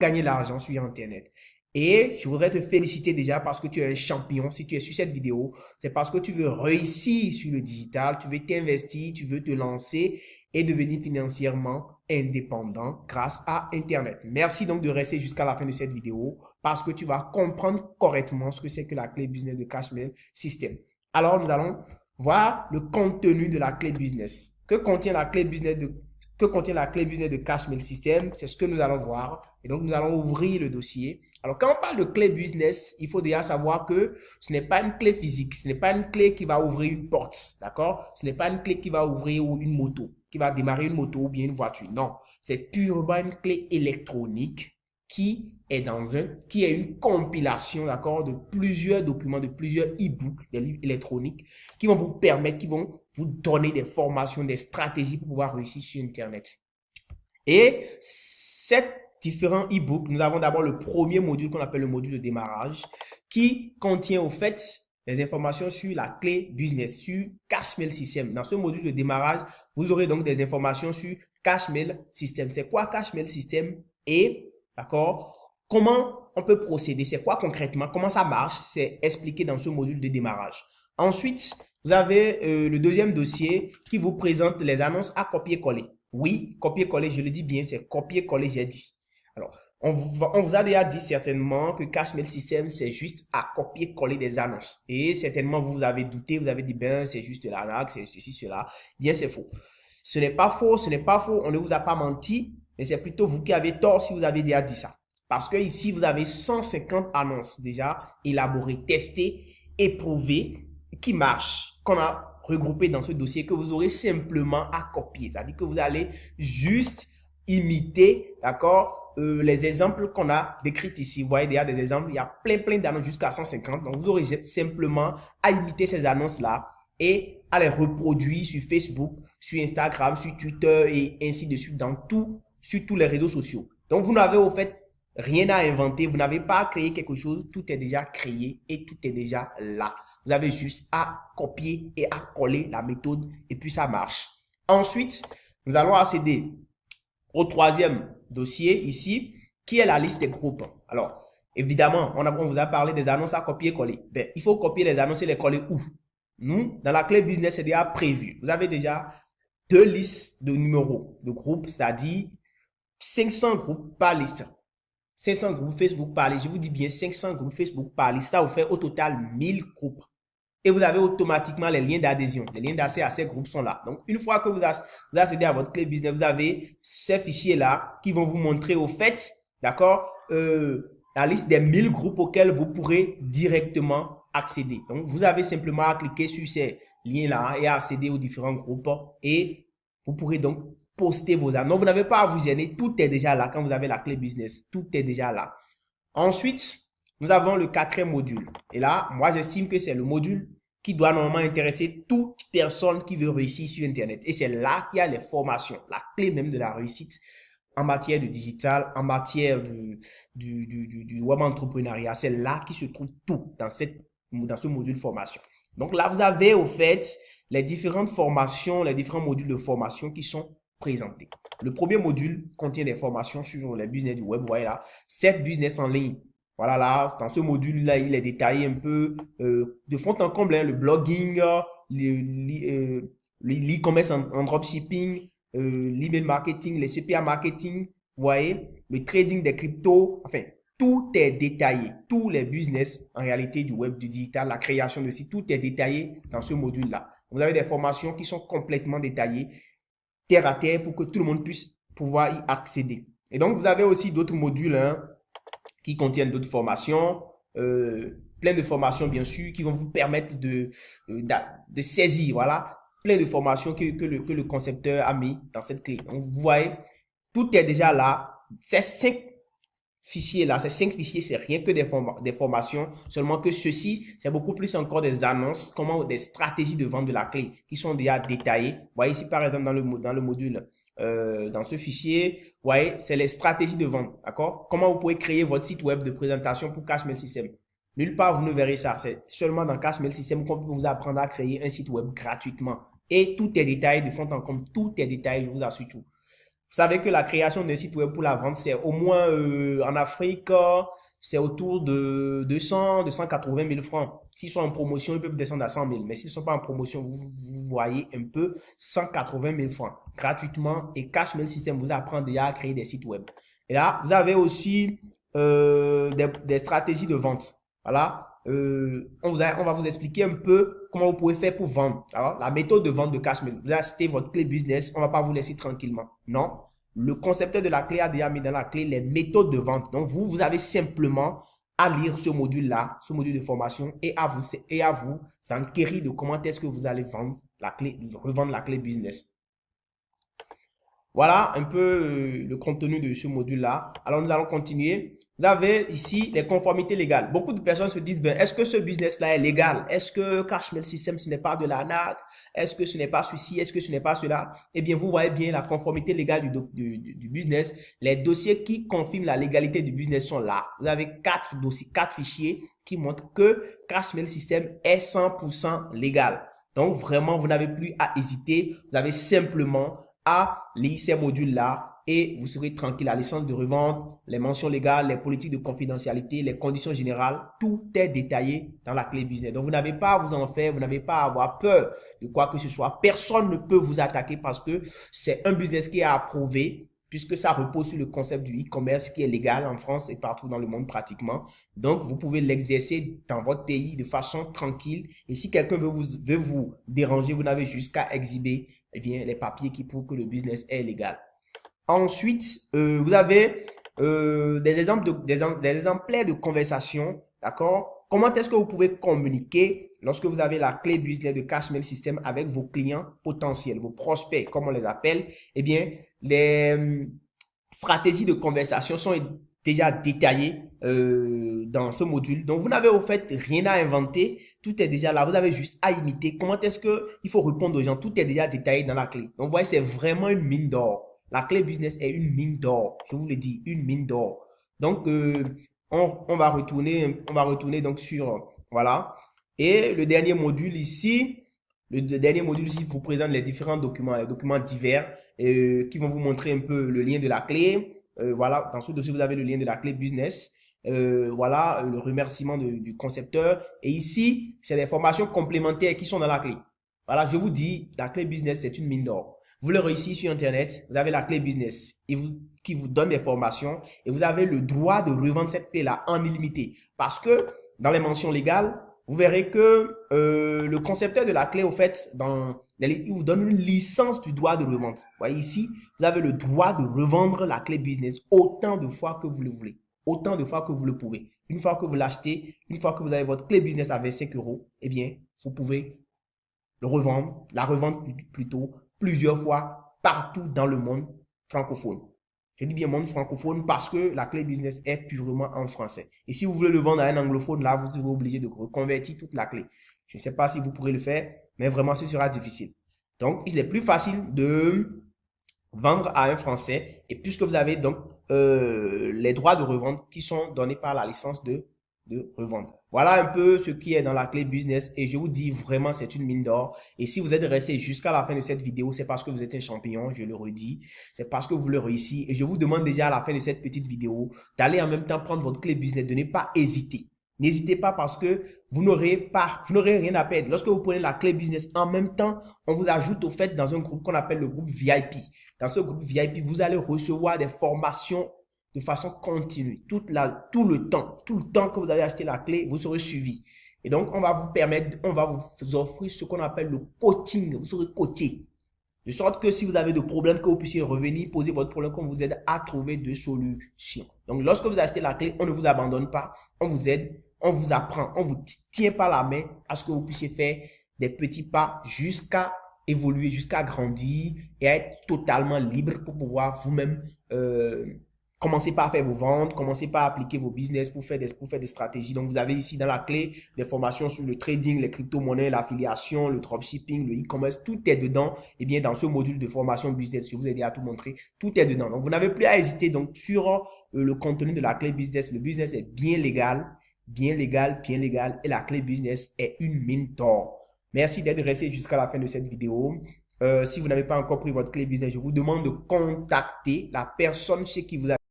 gagner l'argent sur Internet. Et je voudrais te féliciter déjà parce que tu es un champion. Si tu es sur cette vidéo, c'est parce que tu veux réussir sur le digital, tu veux t'investir, tu veux te lancer et devenir financièrement indépendant grâce à Internet. Merci donc de rester jusqu'à la fin de cette vidéo parce que tu vas comprendre correctement ce que c'est que la clé business de Cashmail System. Alors, nous allons voir le contenu de la clé business. Que contient la clé business de Cashmail System? C'est ce que nous allons voir. Et donc, nous allons ouvrir le dossier. Alors, quand on parle de clé business, il faut déjà savoir que ce n'est pas une clé physique. Ce n'est pas une clé qui va ouvrir une porte. D'accord? Ce n'est pas une clé qui va ouvrir une moto, qui va démarrer une moto ou bien une voiture. Non. C'est purement une clé électronique qui est une compilation, d'accord, de plusieurs documents, de plusieurs e-books, des livres électroniques qui vont vous permettre, qui vont vous donner des formations, des stratégies pour pouvoir réussir sur Internet. Et ces différents e-books, nous avons d'abord le premier module qu'on appelle le module de démarrage qui contient au fait des informations sur la clé business, sur Cashmail System. Dans ce module de démarrage, vous aurez donc des informations sur Cashmail System. C'est quoi Cashmail System et d'accord, comment on peut procéder? C'est quoi concrètement? Comment ça marche? C'est expliqué dans ce module de démarrage. Ensuite, vous avez le deuxième dossier qui vous présente les annonces à copier-coller. Oui, copier-coller, je le dis bien, c'est copier-coller, j'ai dit. Alors, on vous a déjà dit certainement que Cashmail System, c'est juste à copier-coller des annonces. Et certainement, vous avez douté, vous avez dit, ben, c'est juste l'arnaque, c'est ceci, cela. Bien, c'est faux. Ce n'est pas faux, ce n'est pas faux, on ne vous a pas menti. Mais c'est plutôt vous qui avez tort si vous avez déjà dit ça. Parce que ici, vous avez 150 annonces déjà élaborées, testées, éprouvées, qui marchent, qu'on a regroupées dans ce dossier, que vous aurez simplement à copier. C'est-à-dire que vous allez juste imiter, d'accord, les exemples qu'on a décrits ici. Vous voyez déjà des exemples, il y a plein d'annonces jusqu'à 150. Donc, vous aurez simplement à imiter ces annonces-là et à les reproduire sur Facebook, sur Instagram, sur Twitter et ainsi de suite sur tous les réseaux sociaux. Donc, vous n'avez au fait rien à inventer, vous n'avez pas à créer quelque chose, tout est déjà créé et tout est déjà là. Vous avez juste à copier et à coller la méthode et puis ça marche. Ensuite, nous allons accéder au troisième dossier ici, qui est la liste des groupes. Alors, évidemment, on vous a parlé des annonces à copier-coller. Ben, il faut copier les annonces et les coller où? Nous, dans la clé business, c'est déjà prévu. Vous avez déjà deux listes de numéros de groupes, c'est-à-dire 500 groupes par liste. 500 groupes Facebook par liste. Je vous dis bien 500 groupes Facebook par liste. Ça vous fait au total 1000 groupes. Et vous avez automatiquement les liens d'adhésion. Les liens d'accès à ces groupes sont là. Donc, une fois que vous accédez à votre clé business, vous avez ces fichiers-là qui vont vous montrer au fait, d'accord, la liste des 1000 groupes auxquels vous pourrez directement accéder. Donc, vous avez simplement à cliquer sur ces liens-là et à accéder aux différents groupes et vous pourrez donc poster vos annonces. Vous n'avez pas à vous gêner. Tout est déjà là quand vous avez la clé business. Tout est déjà là. Ensuite, nous avons le quatrième module. Et là, moi, j'estime que c'est le module qui doit normalement intéresser toute personne qui veut réussir sur Internet. Et c'est là qu'il y a les formations, la clé même de la réussite en matière de digital, en matière du web entrepreneuriat. C'est là qui se trouve tout dans ce module formation. Donc là, vous avez au fait les différentes formations, les différents modules de formation qui sont présentés. Le premier module contient des formations sur les business du web. Vous voyez là, 7 business en ligne. Voilà là, dans ce module-là, il est détaillé un peu de fond en comble, hein, le blogging, l'e-commerce en dropshipping, l'email marketing, les CPA marketing, vous voyez, le trading des cryptos, enfin, tout est détaillé. Tous les business, en réalité, du web, du digital, la création de sites, tout est détaillé dans ce module-là. Vous avez des formations qui sont complètement détaillées, terre à terre, pour que tout le monde puisse pouvoir y accéder. Et donc, vous avez aussi d'autres modules hein, qui contiennent d'autres formations, plein de formations, bien sûr, qui vont vous permettre de saisir, voilà, plein de formations que le concepteur a mis dans cette clé. Donc, vous voyez, tout est déjà là. Ces 5 fichiers-là, ces 5 fichiers, c'est rien que des formations, seulement que ceci, c'est beaucoup plus encore des annonces, des stratégies de vente de la clé qui sont déjà détaillées. Vous voyez ici, par exemple, dans le module, dans ce fichier, vous voyez, c'est les stratégies de vente, d'accord? Comment vous pouvez créer votre site web de présentation pour Cashmail System. Nulle part, vous ne verrez ça. C'est seulement dans Cashmail System qu'on peut vous apprendre à créer un site web gratuitement. Et tout est détaillé de fond en comble. Tout est détaillé, je vous assure tout. savez que la création d'un site web pour la vente, c'est au moins en Afrique, c'est autour de 280 000 francs. S'ils sont en promotion, ils peuvent descendre à 100 000. Mais s'ils ne sont pas en promotion, vous voyez un peu 180 000 francs gratuitement. Et Cashmail System vous apprend déjà à créer des sites web. Et là, vous avez aussi des stratégies de vente. Voilà. On va vous expliquer un peu comment vous pouvez faire pour vendre. Alors, la méthode de vente de Cashmail. Vous achetez votre clé business, on ne va pas vous laisser tranquillement. Non. Le concepteur de la clé a déjà mis dans la clé les méthodes de vente. Donc, vous avez simplement à lire ce module-là, ce module de formation et à vous enquérir de comment est-ce que vous allez vendre la clé, revendre la clé business. Voilà un peu le contenu de ce module-là. Alors, nous allons continuer. Vous avez ici les conformités légales. Beaucoup de personnes se disent, ben, est-ce que ce business-là est légal? Est-ce que Cashmail System, ce n'est pas de l'arnaque? Est-ce que ce n'est pas ceci? Est-ce que ce n'est pas cela? Eh bien, vous voyez bien la conformité légale du business. Les dossiers qui confirment la légalité du business sont là. Vous avez 4 dossiers, 4 fichiers qui montrent que Cashmail System est 100% légal. Donc, vraiment, vous n'avez plus à hésiter. Vous avez simplement à lire ces modules-là et vous serez tranquille. La licence de revente, les mentions légales, les politiques de confidentialité, les conditions générales, tout est détaillé dans la clé business. Donc, vous n'avez pas à vous en faire, vous n'avez pas à avoir peur de quoi que ce soit. Personne ne peut vous attaquer parce que c'est un business qui est approuvé puisque ça repose sur le concept du e-commerce qui est légal en France et partout dans le monde pratiquement. Donc, vous pouvez l'exercer dans votre pays de façon tranquille. Et si quelqu'un veut vous déranger, vous n'avez juste qu'à exhiber eh bien, les papiers qui prouvent que le business est légal. Ensuite, vous avez des exemplaires de conversation, d'accord? Comment est-ce que vous pouvez communiquer lorsque vous avez la clé business de Cashmail System avec vos clients potentiels, vos prospects, comme on les appelle? Eh bien, les stratégies de conversation sont déjà détaillées dans ce module. Donc, vous n'avez au fait rien à inventer. Tout est déjà là. Vous avez juste à imiter. Comment est-ce qu'il faut répondre aux gens? Tout est déjà détaillé dans la clé. Donc, vous voyez, c'est vraiment une mine d'or. La clé business est une mine d'or. Je vous le dis, une mine d'or. Donc, on va retourner donc sur, voilà. Et le dernier module ici, vous présente les différents documents, les documents divers qui vont vous montrer un peu le lien de la clé. Voilà, dans ce dossier, vous avez le lien de la clé business. Voilà, le remerciement du concepteur. Et ici, c'est des formations complémentaires qui sont dans la clé. Voilà, je vous dis, la clé business, c'est une mine d'or. Vous le réussissez sur Internet, vous avez la clé business qui vous donne des formations et vous avez le droit de revendre cette clé-là en illimité. Parce que dans les mentions légales, vous verrez que le concepteur de la clé, au fait, il vous donne une licence du droit de revente. Vous voyez ici, vous avez le droit de revendre la clé business autant de fois que vous le voulez, autant de fois que vous le pouvez. Une fois que vous l'achetez, une fois que vous avez votre clé business à 25 €, eh bien, vous pouvez la revendre plutôt plusieurs fois partout dans le monde francophone. Je dis bien monde francophone parce que la clé business est purement en français. Et si vous voulez le vendre à un anglophone, là, vous serez obligé de reconvertir toute la clé. Je ne sais pas si vous pourrez le faire, mais vraiment, ce sera difficile. Donc, il est plus facile de vendre à un français. Et puisque vous avez donc les droits de revente qui sont donnés par la licence de revendre. Voilà un peu ce qui est dans la clé business et je vous dis vraiment c'est une mine d'or. Et si vous êtes resté jusqu'à la fin de cette vidéo, c'est parce que vous êtes un champion, je le redis. C'est parce que vous le réussissez et je vous demande déjà à la fin de cette petite vidéo d'aller en même temps prendre votre clé business, de ne pas hésiter. N'hésitez pas parce que vous n'aurez rien à perdre. Lorsque vous prenez la clé business en même temps, on vous ajoute au fait dans un groupe qu'on appelle le groupe VIP. Dans ce groupe VIP, vous allez recevoir des formations de façon continue, tout le temps que vous avez acheté la clé, vous serez suivi. Et donc, on va vous offrir ce qu'on appelle le coaching. Vous serez coaché. De sorte que si vous avez des problèmes, que vous puissiez revenir, poser votre problème, qu'on vous aide à trouver des solutions. Donc, lorsque vous achetez la clé, on ne vous abandonne pas. On vous aide, on vous apprend, on vous tient par la main à ce que vous puissiez faire des petits pas jusqu'à évoluer, jusqu'à grandir et à être totalement libre pour pouvoir vous-même commencez pas à faire vos ventes, commencez pas à appliquer vos business pour faire des stratégies. Donc, vous avez ici dans la clé des formations sur le trading, les crypto-monnaies, l'affiliation, le dropshipping, le e-commerce. Tout est dedans. Et bien, dans ce module de formation business, je vous ai déjà tout montré. Tout est dedans. Donc, vous n'avez plus à hésiter. Donc, sur le contenu de la clé business, le business est bien légal, bien légal, bien légal. Et la clé business est une mine d'or. Merci d'être resté jusqu'à la fin de cette vidéo. si vous n'avez pas encore pris votre clé business, je vous demande de contacter la personne chez qui vous avez